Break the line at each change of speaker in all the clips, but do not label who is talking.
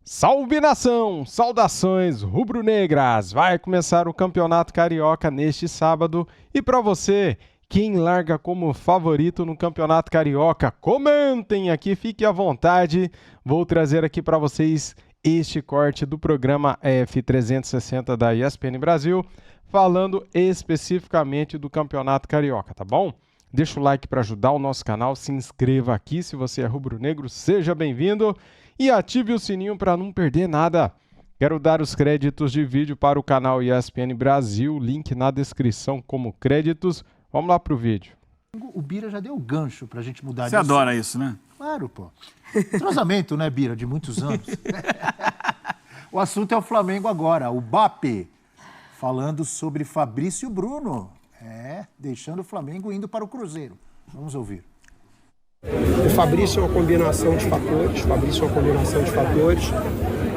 Salve nação! Saudações rubro-negras! Vai começar o Campeonato Carioca neste sábado e para você, quem larga como favorito no Campeonato Carioca, comentem aqui, fique à vontade. Vou trazer aqui para vocês este corte do programa F360 da ESPN Brasil, falando especificamente do Campeonato Carioca, tá bom? Deixa o like para ajudar o nosso canal, se inscreva aqui se você é rubro-negro, seja bem-vindo. E ative o sininho para não perder nada. Quero dar os créditos de vídeo para o canal ESPN Brasil, link na descrição como créditos. Vamos lá pro vídeo.
O Bira já deu o gancho pra gente mudar.
Você adora isso, né?
Claro, pô. Entrosamento, né, Bira, de muitos anos. O assunto é o Flamengo agora. O BAP falando sobre Fabrício Bruno. Deixando o Flamengo indo para o Cruzeiro. Vamos ouvir.
O Fabrício é uma combinação de fatores,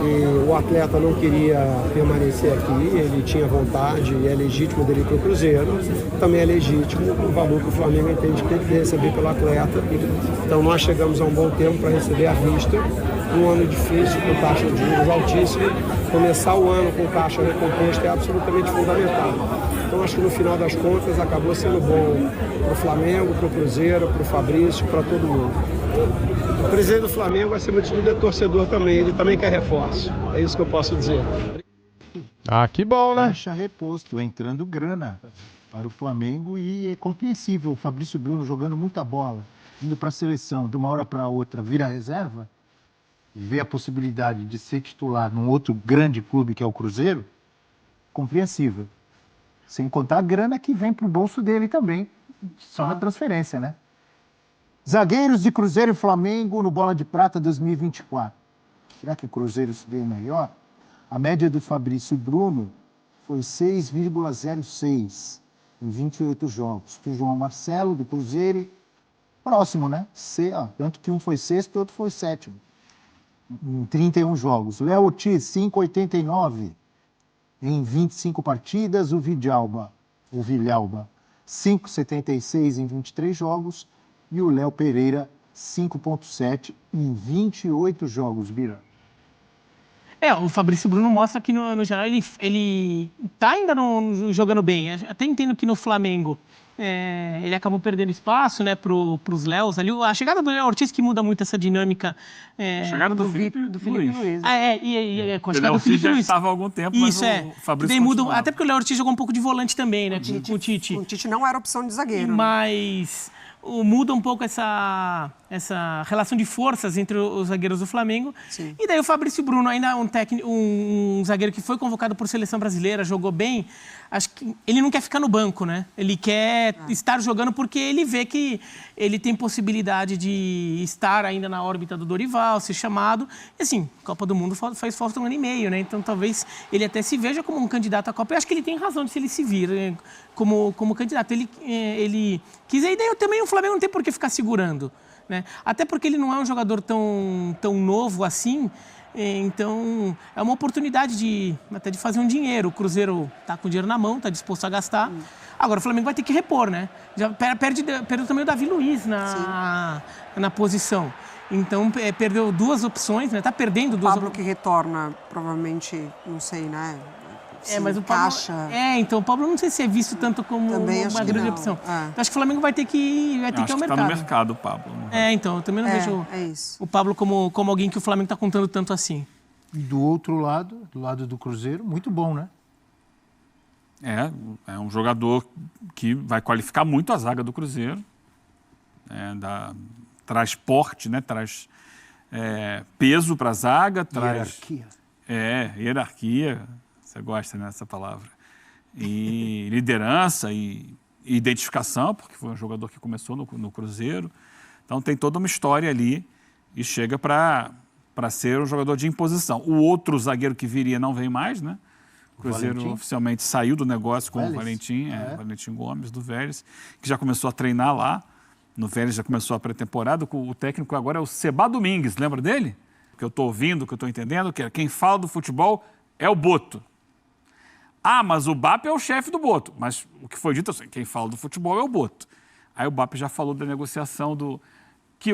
e o atleta não queria permanecer aqui, ele tinha vontade e é legítimo dele ir para o Cruzeiro, também é legítimo o valor que o Flamengo entende que tem que receber pelo atleta. Então nós chegamos a um bom tempo para receber à vista, um ano difícil, com taxa de juros altíssima, começar o ano com taxa recomposta é absolutamente fundamental. Então acho que no final das contas acabou sendo bom para o Flamengo, para o Cruzeiro, para o Fabrício, para todo mundo. O presidente do Flamengo, acima de tudo, é torcedor também, ele também quer reforço. É isso que eu posso dizer.
Ah, que bom, né?
Taxa reposto, entrando grana para o Flamengo e é compreensível. O Fabrício Bruno jogando muita bola, indo para a seleção, de uma hora para outra, vira reserva e vê a possibilidade de ser titular num outro grande clube que é o Cruzeiro, compreensível. Sem contar a grana que vem para o bolso dele também, só na transferência, né? Zagueiros de Cruzeiro e Flamengo no Bola de Prata 2024. Será que o Cruzeiro se veio melhor? A média do Fabrício Bruno foi 6,06 em 28 jogos. O João Marcelo, do Cruzeiro, próximo, né? Tanto que um foi sexto e outro foi sétimo. Em 31 jogos. Léo Ortiz, 5,89 em 25 partidas. O Villalba, 5,76 em 23 jogos. E o Léo Pereira, 5,7 em 28 jogos, Bira.
O Fabrício Bruno mostra que, no geral, ele tá ainda jogando bem. Até entendo que no Flamengo ele acabou perdendo espaço, né, pros Léos ali. A chegada do Léo Ortiz que muda muito essa dinâmica.
A chegada do Felipe Luiz.
Com a chegada do Felipe Luiz.
Estava há algum tempo, mas o Fabrício
muda, até porque o Léo Ortiz jogou um pouco de volante também, né, com o Tite.
O Tite não era opção de zagueiro.
Mas muda um pouco essa relação de forças entre os zagueiros do Flamengo.
Sim.
E daí o Fabrício Bruno, ainda um zagueiro que foi convocado por seleção brasileira, jogou bem. Acho que ele não quer ficar no banco, né? Ele quer estar jogando porque ele vê que ele tem possibilidade de estar ainda na órbita do Dorival, ser chamado. E assim, Copa do Mundo faz falta 1 ano e meio, né? Então talvez ele até se veja como um candidato à Copa. Eu acho que ele tem razão de se ele se vir como candidato. Ele quis, e daí também o Flamengo não tem por que ficar segurando, né? Até porque ele não é um jogador tão novo assim. Então, é uma oportunidade até de fazer um dinheiro. O Cruzeiro está com o dinheiro na mão, está disposto a gastar. Agora, o Flamengo vai ter que repor, né? Já perde também o Davi Luiz na posição. Então, perdeu duas opções, né? Está perdendo duas opções.
O Pablo que retorna, provavelmente, não sei, né?
Mas o Pablo... então o Pablo não sei se é visto tanto como uma grande opção. Então, acho que o Flamengo vai ter que ir ao mercado.
Está no mercado o Pablo. Né?
Então, eu também não vejo o Pablo como alguém que o Flamengo está contando tanto assim.
E do outro lado, do lado do Cruzeiro, muito bom, né?
É um jogador que vai qualificar muito a zaga do Cruzeiro. Traz porte, né? Traz peso para a zaga.
Hierarquia.
Hierarquia. Você gosta, né, dessa palavra. E liderança e identificação, porque foi um jogador que começou no Cruzeiro. Então tem toda uma história ali e chega para ser um jogador de imposição. O outro zagueiro que viria não vem mais, né? O Cruzeiro oficialmente saiu do negócio com o Valentim, Valentim Gomes, do Vélez, que já começou a treinar lá. No Vélez já começou a pré-temporada. O técnico agora é o Seba Domingues, lembra dele? Que eu estou ouvindo, que eu estou entendendo, que quem fala do futebol é o Boto. Mas o BAP é o chefe do Boto. Mas o que foi dito assim, quem fala do futebol é o Boto. Aí o BAP já falou da negociação que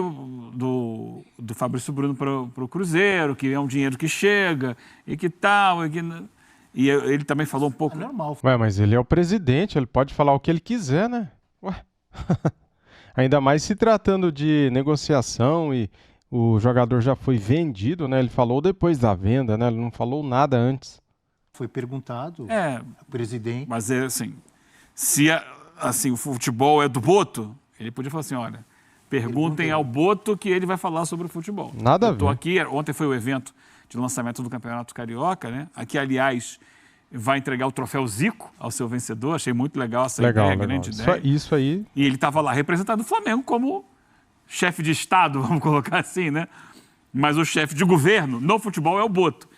do Fabrício Bruno para o Cruzeiro, que é um dinheiro que chega e que tal. E ele também falou um pouco...
É normal.
Ué, mas ele é o presidente, ele pode falar o que ele quiser, né? Ué. Ainda mais se tratando de negociação e o jogador já foi vendido, né? Ele falou depois da venda, né? Ele não falou nada antes.
Foi perguntado
É,
ao presidente.
mas é assim, se assim, o futebol é do Boto, ele podia falar assim, olha, perguntem ao Boto que ele vai falar sobre o futebol.
Nada a
Eu tô
ver.
aqui, ontem foi o evento de lançamento do Campeonato Carioca, né? Aqui, aliás, vai entregar o troféu Zico ao seu vencedor. Achei muito legal essa
Legal,
ideia,
legal.
grande ideia.
Isso aí,
E ele estava lá representando o Flamengo como chefe de Estado, vamos colocar assim, né? Mas o chefe de governo no futebol é o Boto.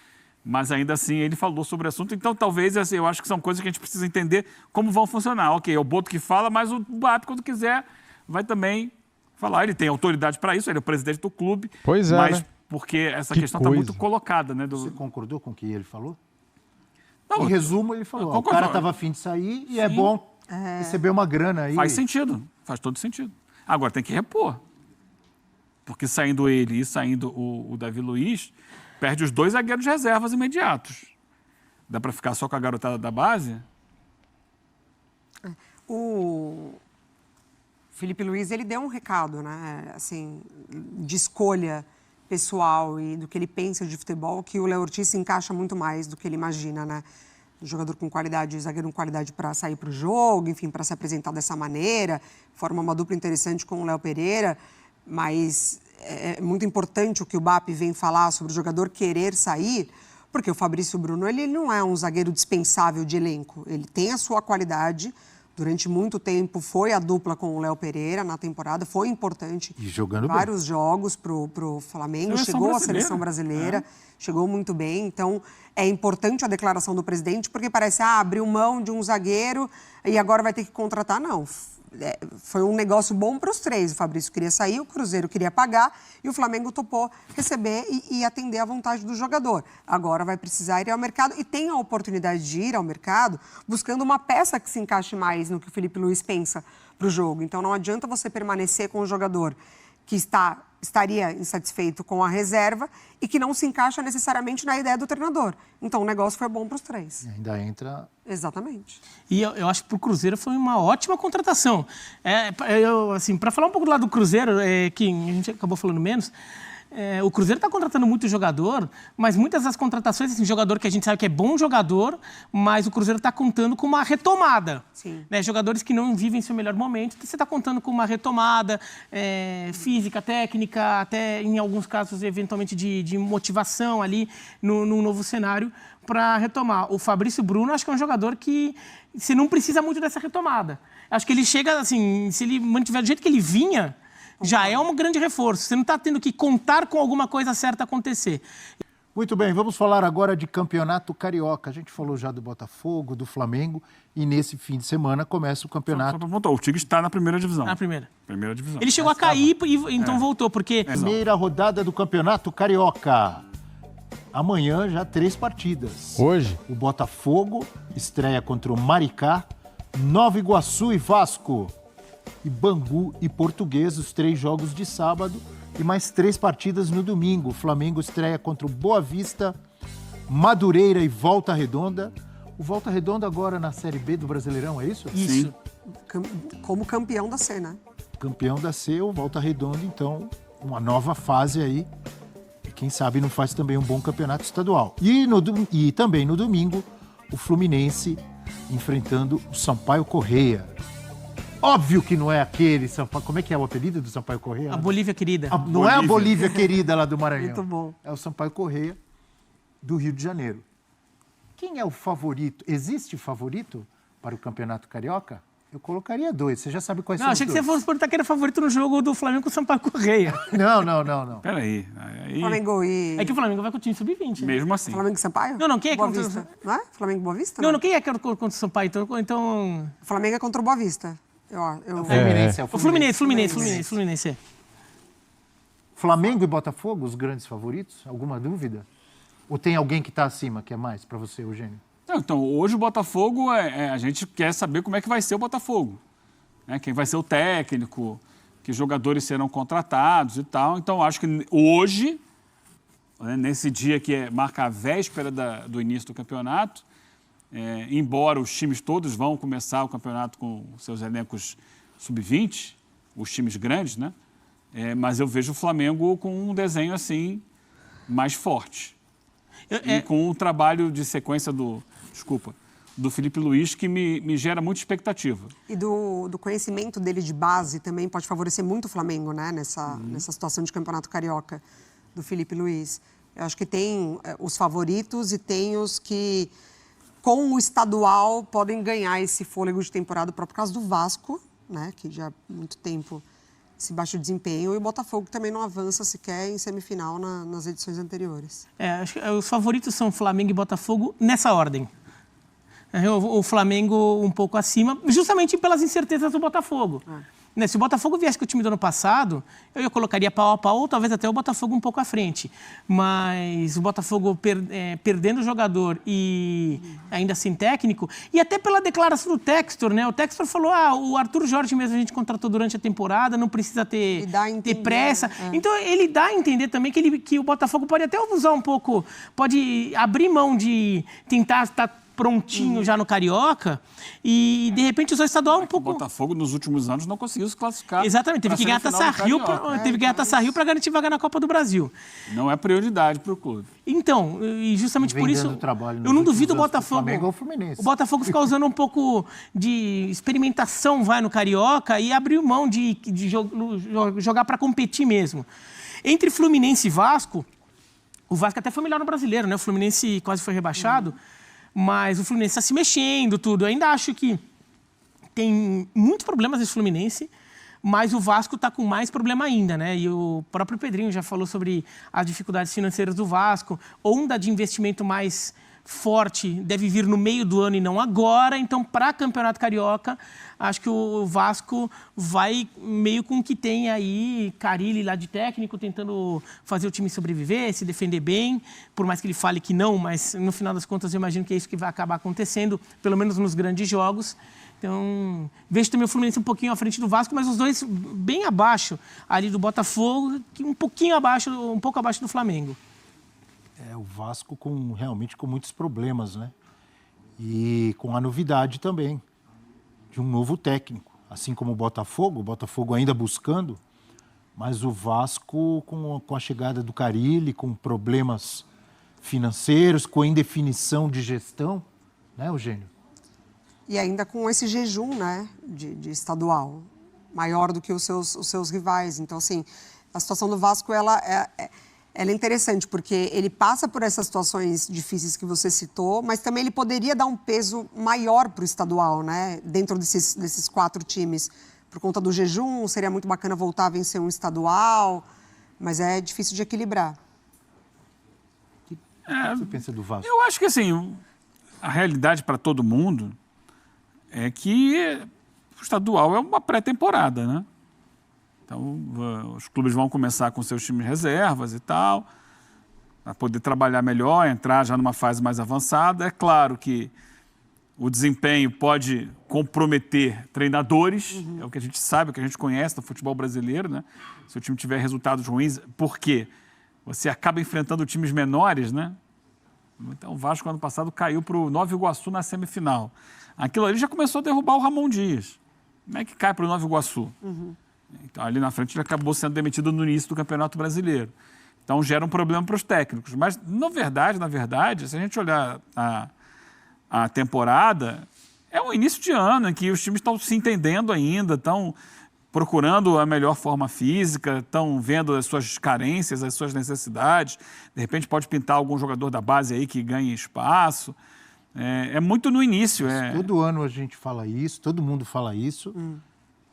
Mas ainda assim ele falou sobre o assunto. Então talvez, assim, eu acho que são coisas que a gente precisa entender como vão funcionar. Ok, é o Boto que fala, mas o BAP, quando quiser, vai também falar. Ele tem autoridade para isso, ele é o presidente do clube.
Pois é,
mas
né?
porque essa
Que
questão está muito
coisa.
colocada, né?
Você concordou com o que ele falou?
Não,
Em resumo, ele falou,
eu
ó, o
concordo.
cara estava afim de sair e é bom receber uma grana aí.
Faz sentido, faz todo sentido. Agora tem que repor. Porque saindo ele e saindo o Davi Luiz, perde os 2 zagueiros de reservas imediatos. Dá para ficar só com a garotada da base?
O Felipe Luiz, ele deu um recado, né? Assim, de escolha pessoal e do que ele pensa de futebol, que o Léo Ortiz se encaixa muito mais do que ele imagina, né? Um jogador com qualidade, zagueiro com qualidade para sair para o jogo, enfim, para se apresentar dessa maneira, forma uma dupla interessante com o Léo Pereira, mas é muito importante o que o BAP vem falar sobre o jogador querer sair, porque o Fabrício Bruno, ele não é um zagueiro dispensável de elenco, ele tem a sua qualidade. Durante muito tempo foi a dupla com o Léo Pereira na temporada, foi importante.
E jogando
vários jogos pro Flamengo,
Seleção
chegou à
brasileira.
seleção brasileira, chegou muito bem. Então, é importante a declaração do presidente, porque parece, abriu mão de um zagueiro e agora vai ter que contratar. Não, foi um negócio bom para os 3. O Fabrício queria sair, o Cruzeiro queria pagar e o Flamengo topou receber e atender à vontade do jogador. Agora vai precisar ir ao mercado e tem a oportunidade de ir ao mercado buscando uma peça que se encaixe mais no que o Felipe Luiz pensa para o jogo. Então não adianta você permanecer com o jogador que estaria insatisfeito com a reserva e que não se encaixa necessariamente na ideia do treinador. Então o negócio foi bom para os 3.
E ainda entra...
Exatamente.
E eu acho que para o Cruzeiro foi uma ótima contratação. Assim, para falar um pouco do lado do Cruzeiro, que a gente acabou falando menos, o Cruzeiro está contratando muito jogador, mas muitas das contratações, assim, jogador que a gente sabe que é bom jogador, mas o Cruzeiro está contando com uma retomada.
Sim.
Né? Jogadores que não vivem seu melhor momento, você está contando com uma retomada física, técnica, até em alguns casos, eventualmente, de motivação ali num novo cenário para retomar. O Fabrício Bruno, acho que é um jogador que você não precisa muito dessa retomada. Acho que ele chega, assim, se ele mantiver do jeito que ele vinha, já é um grande reforço. Você não está tendo que contar com alguma coisa certa acontecer.
Muito bem, vamos falar agora de Campeonato Carioca. A gente falou já do Botafogo, do Flamengo, e nesse fim de semana começa o campeonato.
O Tigre está na primeira divisão.
Na primeira.
Primeira divisão.
Ele chegou a cair e então voltou, porque...
Primeira rodada do Campeonato Carioca. Amanhã já 3 partidas.
hoje,
O Botafogo estreia contra o Maricá, Nova Iguaçu e Vasco. E Bangu e Português, os 3 jogos de sábado. E mais 3 partidas no domingo. O Flamengo estreia contra o Boa Vista, Madureira e Volta Redonda. O Volta Redonda agora na Série B do Brasileirão, é isso?
Isso.
Como campeão da C, né?
Campeão da C, o Volta Redonda, então, uma nova fase aí. E quem sabe não faz também um bom campeonato estadual. E também no domingo, o Fluminense enfrentando o Sampaio Corrêa. Óbvio que não é aquele Sampaio... Como é que é o apelido do Sampaio Corrêa?
A Bolívia querida.
Não é a Bolívia querida lá do Maranhão.
Muito bom.
É o Sampaio Corrêa do Rio de Janeiro. Quem é o favorito? Existe favorito para o Campeonato Carioca? Eu colocaria 2. Você já sabe quais
Não,
são
achei
os
que você
2.
fosse perguntar que era favorito no jogo do Flamengo com o Sampaio Corrêa.
Não.
Peraí. Aí,
Flamengo e...
É que o Flamengo vai com o time sub-20. Né?
mesmo assim.
Flamengo e Sampaio?
Não, quem é que
Boa
contra-
Vista. Não é? Flamengo e Boa Vista?
Não, quem é que era contra o Sampaio? Então...
O Flamengo é contra o Boa Vista.
Fluminense, é
O Fluminense.
Flamengo e Botafogo, os grandes favoritos? Alguma dúvida? Ou tem alguém que está acima, que é mais para você, Eugênio?
Não, então, hoje o Botafogo, a gente quer saber como é que vai ser o Botafogo. Né? Quem vai ser o técnico, que jogadores serão contratados e tal. Então, acho que hoje, né, nesse dia que marca a véspera do início do campeonato, embora os times todos vão começar o campeonato com seus elencos sub-20, os times grandes, né? Mas eu vejo o Flamengo com um desenho assim mais forte. E com um trabalho de sequência do Felipe Luiz que me gera muita expectativa.
E do conhecimento dele de base também pode favorecer muito o Flamengo, né? Nessa situação de campeonato carioca do Felipe Luiz. Eu acho que tem os favoritos e tem os que, com o estadual, podem ganhar esse fôlego de temporada. O próprio caso do Vasco, né? Que já há muito tempo esse baixo desempenho, e o Botafogo também não avança sequer em semifinal nas edições anteriores.
Acho que os favoritos são Flamengo e Botafogo nessa ordem. O Flamengo um pouco acima, justamente pelas incertezas do Botafogo. Se o Botafogo viesse com o time do ano passado, eu colocaria pau a pau, ou talvez até o Botafogo um pouco à frente. Mas o Botafogo perdendo o jogador e ainda sem técnico, e até pela declaração do Textor, né? O Textor falou, o Arthur Jorge mesmo a gente contratou durante a temporada, não precisa ter pressa. Então ele dá a entender também que o Botafogo pode até usar um pouco, pode abrir mão de tentar estar prontinho já no Carioca e, de repente, usar o estadual um pouco...
O Botafogo, nos últimos anos, não conseguiu se classificar.
Exatamente, teve que ganhar a Taça Rio para garantir vaga na Copa do Brasil.
Não é prioridade para o clube.
Então, e justamente por isso, eu não duvido o Botafogo... O Botafogo ficar usando um pouco de experimentação, no Carioca e abrir mão de jogar para competir mesmo. Entre Fluminense e Vasco, o Vasco até foi melhor no Brasileiro, né? O Fluminense quase foi rebaixado. Mas o Fluminense está se mexendo, tudo. Eu ainda acho que tem muitos problemas esse Fluminense, mas o Vasco está com mais problema ainda, né? E o próprio Pedrinho já falou sobre as dificuldades financeiras do Vasco. Onda de investimento mais forte deve vir no meio do ano e não agora. Então, para Campeonato Carioca, acho que o Vasco vai meio com o que tem aí, Carille lá de técnico, tentando fazer o time sobreviver, se defender bem, por mais que ele fale que não, mas no final das contas eu imagino que é isso que vai acabar acontecendo, pelo menos nos grandes jogos. Então, vejo também o Fluminense um pouquinho à frente do Vasco, mas os dois bem abaixo ali do Botafogo, um pouco abaixo do Flamengo.
O Vasco realmente com muitos problemas, né? E com a novidade também de um novo técnico. Assim como o Botafogo ainda buscando, mas o Vasco com a chegada do Carille, com problemas financeiros, com indefinição de gestão, né, Eugênio?
E ainda com esse jejum, né, de estadual, maior do que os seus rivais. Então, assim, a situação do Vasco, ela é interessante, porque ele passa por essas situações difíceis que você citou, mas também ele poderia dar um peso maior para o estadual, né? Dentro desses 4 times. Por conta do jejum, seria muito bacana voltar a vencer um estadual, mas é difícil de equilibrar.
O que você pensa do Vasco?
Eu acho que, assim, a realidade para todo mundo é que o estadual é uma pré-temporada, né? Então, os clubes vão começar com seus times reservas e tal, para poder trabalhar melhor, entrar já numa fase mais avançada. É claro que o desempenho pode comprometer treinadores, é o que a gente sabe, o que a gente conhece do futebol brasileiro, né? Se o time tiver resultados ruins, por quê? Você acaba enfrentando times menores, né? Então, o Vasco, ano passado, caiu para o Nova Iguaçu na semifinal. Aquilo ali já começou a derrubar o Ramon Dias. Como é que cai para o Nova Iguaçu? Então, ali na frente, ele acabou sendo demitido no início do Campeonato Brasileiro. Então, gera um problema para os técnicos. Mas, na verdade, se a gente olhar a temporada, é um início de ano em que os times estão se entendendo ainda, estão procurando a melhor forma física, estão vendo as suas carências, as suas necessidades. De repente, pode pintar algum jogador da base aí que ganhe espaço. É muito no início.
Todo ano a gente fala isso, todo mundo fala isso.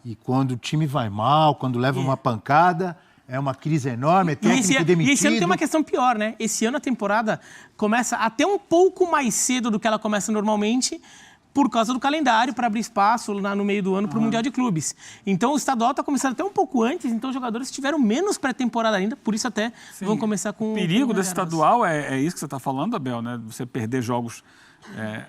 E quando o time vai mal, quando leva uma pancada, é uma crise enorme, é técnico demitido.
E esse ano tem uma questão pior, né? Esse ano a temporada começa até um pouco mais cedo do que ela começa normalmente, por causa do calendário, para abrir espaço lá no meio do ano para o Mundial de Clubes. Então o estadual está começando até um pouco antes, então os jogadores tiveram menos pré-temporada ainda, por isso até vão começar com...
O perigo desse estadual é isso que você está falando, Abel, né? Você perder jogos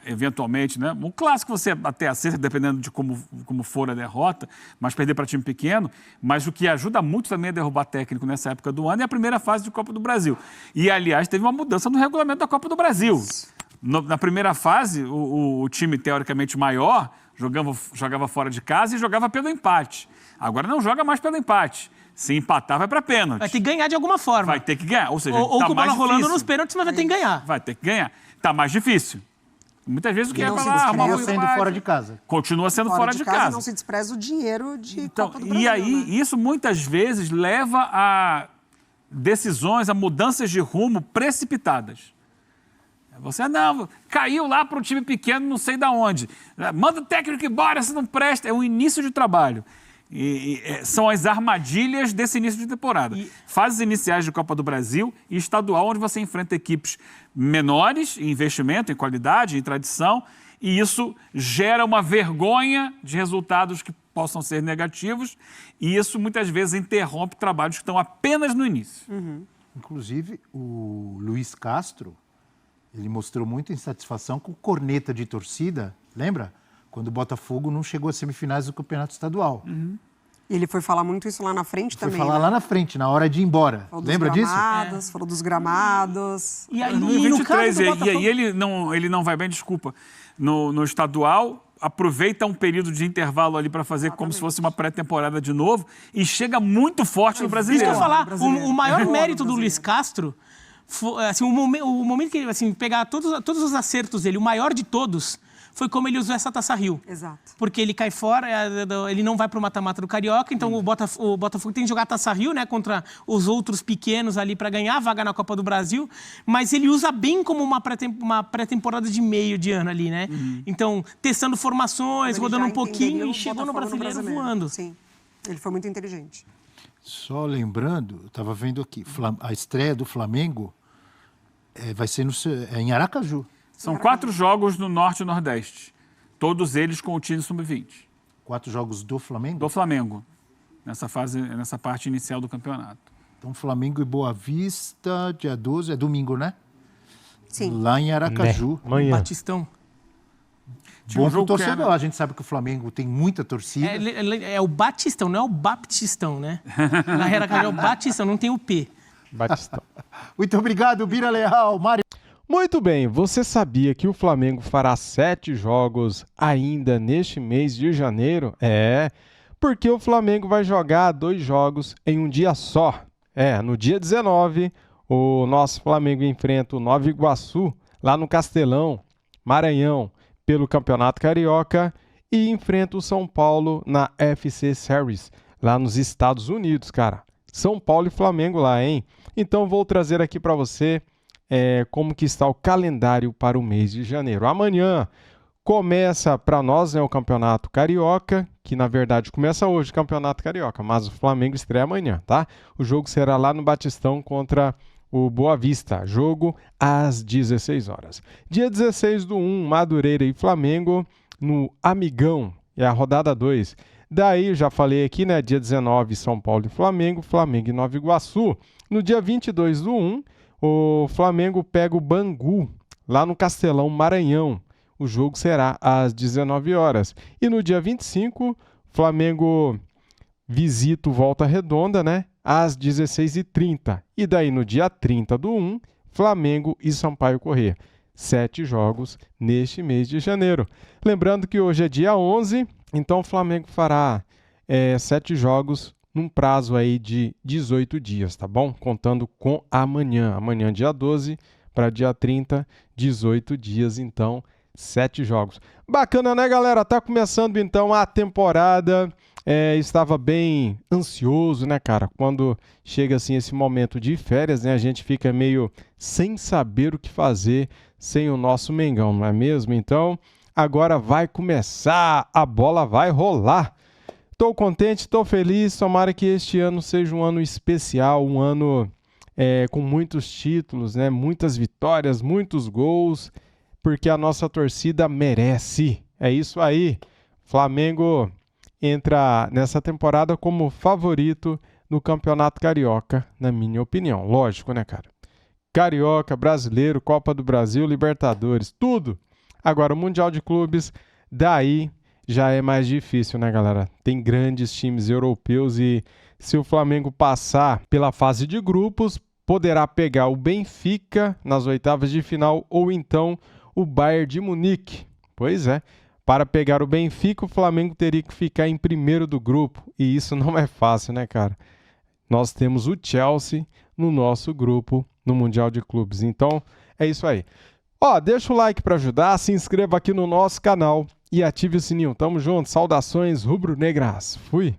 eventualmente, né? O clássico você até acerta, dependendo de como for a derrota, mas perder para time pequeno. Mas o que ajuda muito também a derrubar técnico nessa época do ano é a primeira fase de Copa do Brasil. E, aliás, teve uma mudança no regulamento da Copa do Brasil. Na primeira fase, o time teoricamente maior jogava fora de casa e jogava pelo empate. Agora não joga mais pelo empate. Se empatar, vai para pênalti.
Vai ter que ganhar de alguma forma.
Vai ter que ganhar. Ou seja,
ou
tá
com a bola
mais
rolando
difícil.
nos pênaltis, mas vai ter que ganhar.
Vai ter que ganhar. Tá mais difícil. Muitas vezes o que é para lá,
Continua sendo fora de casa.
Continua sendo fora de casa.
Não se despreza o dinheiro de
Então,
Copa do Brasil,
e aí,
né?
isso muitas vezes leva a decisões, a mudanças de rumo precipitadas. Você, não, caiu lá para um time pequeno, não sei de onde. Manda o técnico embora, se não presta. É o início de trabalho. São as armadilhas desse início de temporada. Fases iniciais de Copa do Brasil e estadual, onde você enfrenta equipes menores em investimento, em qualidade, em tradição, e isso gera uma vergonha de resultados que possam ser negativos, e isso muitas vezes interrompe trabalhos que estão apenas no início.
Inclusive, o Luiz Castro, ele mostrou muita insatisfação com corneta de torcida, lembra? Quando o Botafogo não chegou às semifinais do Campeonato Estadual.
E ele foi falar muito isso lá na frente
Foi
também.
falar
né?
lá na frente, na hora de ir embora.
Falou dos
Lembra disso?
gramados, falou dos gramados.
E aí,
No
e no caso
23,
do Botafogo...
e ele não vai bem, desculpa, no estadual, aproveita um período de intervalo ali para fazer como se fosse uma pré-temporada de novo e chega muito forte no
Isso
brasileiro.
que eu ia falar,
Brasileiro.
o maior
Boa,
mérito do
brasileiro.
Luiz Castro, assim, o momento que ele pegar todos os acertos dele, o maior de todos, foi como ele usou essa Taça Rio.
Exato.
Porque ele cai fora, ele não vai para o mata-mata do Carioca, então o Botafogo tem que jogar a Taça Rio, né, contra os outros pequenos ali para ganhar a vaga na Copa do Brasil, mas ele usa bem como uma pré-temporada de meio de ano ali, né? Então, testando formações,
Ele
rodando
já
um pouquinho
entendeu
e
o
chegou no
Botafogo
brasileiro voando.
Sim, ele foi muito inteligente.
Só lembrando, eu estava vendo aqui, a estreia do Flamengo vai ser em Aracaju.
São 4 jogos no Norte e Nordeste, todos eles com o time sub-20.
4 jogos do Flamengo?
Do Flamengo, nessa parte inicial do campeonato.
Então, Flamengo e Boa Vista, dia 12, é domingo, né?
Sim.
Lá em Aracaju.
Amanhã.
Batistão.
Tinha um
Bom pro
jogo que
torcedor.
era-
A gente sabe que o Flamengo tem muita torcida.
É o Batistão, não é o Baptistão, né? Na Aracaju é o Batistão, não tem o P.
Batistão.
Muito obrigado, Bira Leal, Mário.
Muito bem, você sabia que o Flamengo fará 7 jogos ainda neste mês de janeiro? Porque o Flamengo vai jogar 2 jogos em um dia só. No dia 19, o nosso Flamengo enfrenta o Nova Iguaçu, lá no Castelão, Maranhão, pelo Campeonato Carioca, e enfrenta o São Paulo na FC Series, lá nos Estados Unidos, cara. São Paulo e Flamengo lá, hein? Então vou trazer aqui para você como que está o calendário para o mês de janeiro. Amanhã começa para nós o Campeonato Carioca, que na verdade começa hoje o Campeonato Carioca, mas o Flamengo estreia amanhã, tá? O jogo será lá no Batistão contra o Boa Vista, jogo às 16 horas. Dia 16 do 1, Madureira e Flamengo no Amigão, é a rodada 2. Daí, já falei aqui, né? Dia 19, São Paulo e Flamengo, Flamengo e Nova Iguaçu. No dia 22 do 1, o Flamengo pega o Bangu, lá no Castelão, Maranhão. O jogo será às 19 horas. E no dia 25, Flamengo visita o Volta Redonda, né? Às 16h30. E daí, no dia 30 do 1, Flamengo e Sampaio Corrêa. 7 jogos neste mês de janeiro. Lembrando que hoje é dia 11, então o Flamengo fará 7 jogos num prazo aí de 18 dias, tá bom? Contando com amanhã. Amanhã, dia 12, para dia 30, 18 dias, então, 7 jogos. Bacana, né, galera? Tá começando, então, a temporada. Estava bem ansioso, né, cara? Quando chega, assim, esse momento de férias, né? A gente fica meio sem saber o que fazer sem o nosso Mengão, não é mesmo? Então, agora vai começar, a bola vai rolar. Estou contente, estou feliz, tomara que este ano seja um ano especial, um ano com muitos títulos, né? Muitas vitórias, muitos gols, porque a nossa torcida merece. É isso aí. Flamengo entra nessa temporada como favorito no Campeonato Carioca, na minha opinião. Lógico, né, cara? Carioca, Brasileiro, Copa do Brasil, Libertadores, tudo. Agora, o Mundial de Clubes, daí já é mais difícil, né, galera? Tem grandes times europeus e se o Flamengo passar pela fase de grupos, poderá pegar o Benfica nas oitavas de final ou então o Bayern de Munique. Pois é. Para pegar o Benfica, o Flamengo teria que ficar em primeiro do grupo. E isso não é fácil, né, cara? Nós temos o Chelsea no nosso grupo no Mundial de Clubes. Então, é isso aí. Ó, deixa o like para ajudar, se inscreva aqui no nosso canal e ative o sininho. Tamo junto. Saudações rubro-negras. Fui!